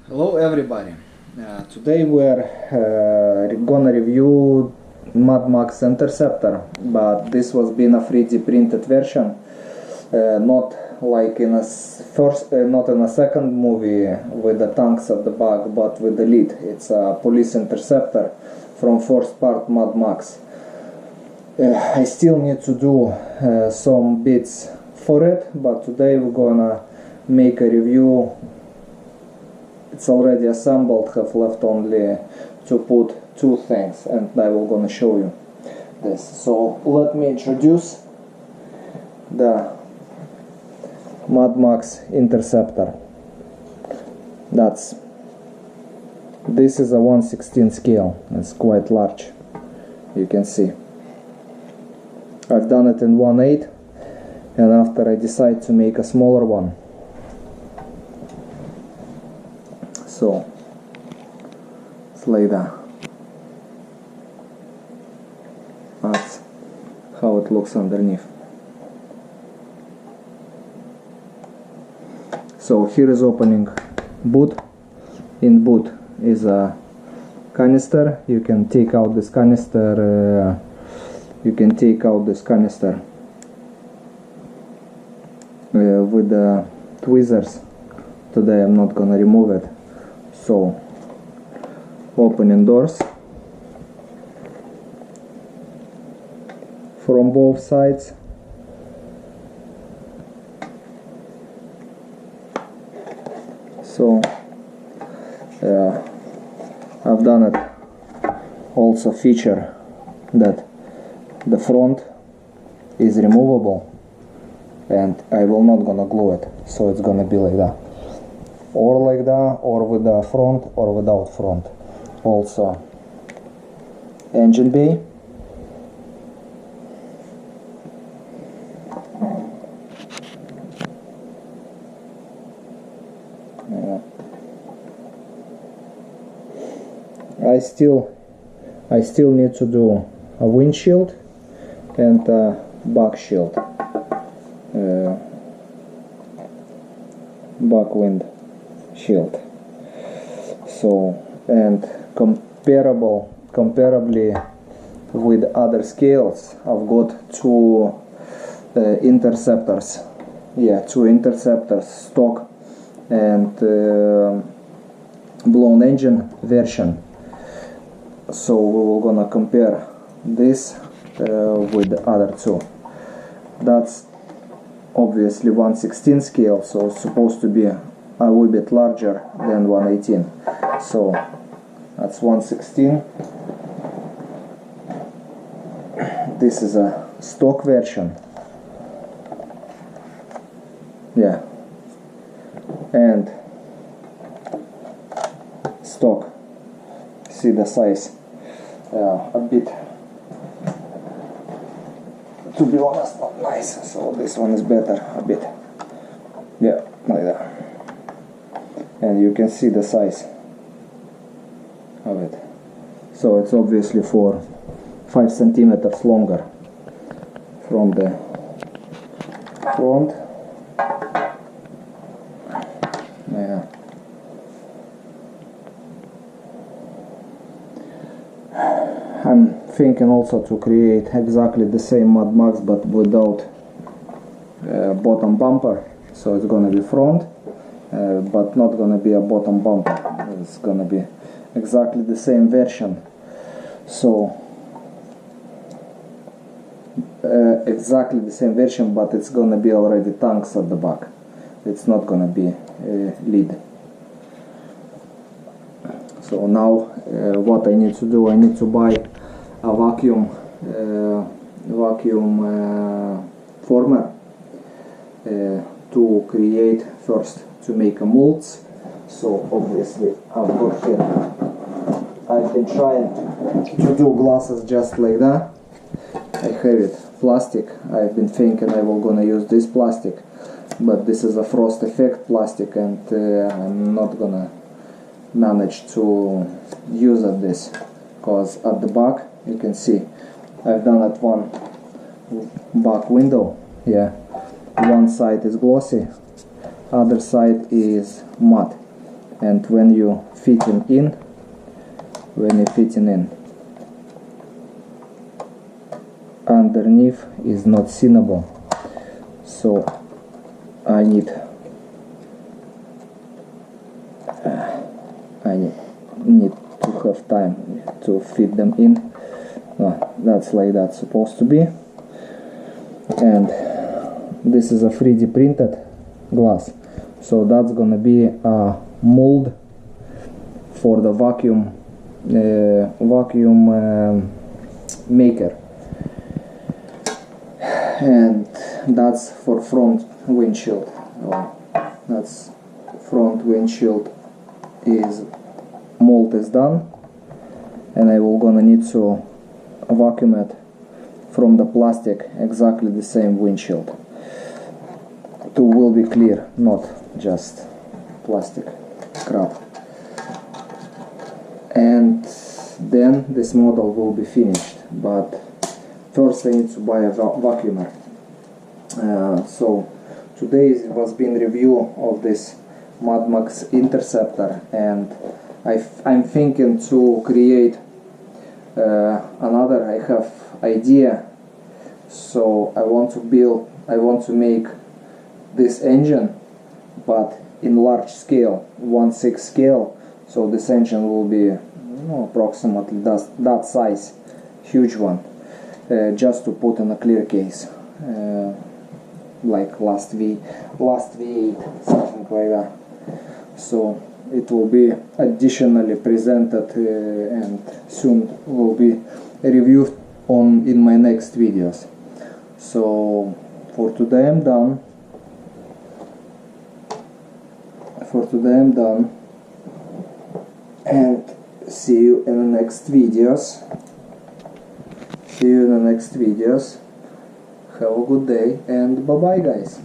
Hello everybody. Today we're gonna review Mad Max Interceptor, but this was been a 3D printed version, not like in a not in a second movie with the tanks at the back, but with the lead. It's a Police Interceptor from first part Mad Max. I still need to do some bits for it, but today we're gonna make a review. It's already assembled, have left only to put two things, and I will gonna show you this. So let me introduce the Mad Max Interceptor. This is a 1/16 scale. It's quite large, you can see. I've done it in 1/8, and after I decide to make a smaller one. So it's like that. That's how it looks underneath. So here is opening boot. In boot is a canister. You can take out this canister. With the tweezers. Today I'm not gonna remove it. So, opening doors from both sides. So, I've done it. Also feature that the front is removable, and I will not gonna glue it. So it's gonna be like that. Or like that, or with the front, or without front. Also, engine bay. I still need to do a windshield and a back shield, back wind shield. So, and comparably with other scales, I've got two interceptors. Yeah, two interceptors, stock and blown engine version. So we will gonna compare this with the other two. That's obviously 1/16 scale, so it's supposed to be a little bit larger than 1/18. So that's 1/16. This is a stock version. Yeah. And stock. See the size. A bit, to be honest, not nice. So this one is better a bit. Yeah, like that. And you can see the size of it. So it's obviously 5 centimeters longer from the front. Yeah. I'm thinking also to create exactly the same Mad Max, but without bottom bumper. So it's gonna be front, but not gonna be a bottom bumper. It's gonna be exactly the same version. So exactly the same version, but it's gonna be already tanks at the back. It's not gonna be lead. So now what I need to do, I need to buy a vacuum former to create first, to make a molds. So obviously I've got here, I've been trying to do glasses just like that. I have it plastic. I've been thinking I will gonna use this plastic, but this is a frost effect plastic, and I'm not gonna manage to use this, because at the back you can see I've done it one back window. Yeah, one side is glossy, other side is matte. and when you fitting in, underneath is not seeable, so I need to have time to fit them in. That's like that's supposed to be. And this is a 3D printed glass, so that's gonna be a mold for the vacuum maker, and that's for front windshield. That's front windshield is mold is done, and I will gonna need to vacuum it from the plastic, exactly the same windshield, to will be clear, not just plastic crap. And then this model will be finished, but first I need to buy a vacuumer. So today was been review of this Max Interceptor, and I'm thinking to create another. I have idea, so I want to make this engine, but in large scale, 1/6 scale, so this engine will be approximately that size, huge one, just to put in a clear case, like last V8, something like that. So it will be additionally presented and soon will be reviewed in my next videos. So for today I'm done. And see you in the next videos. Have a good day and bye bye, guys.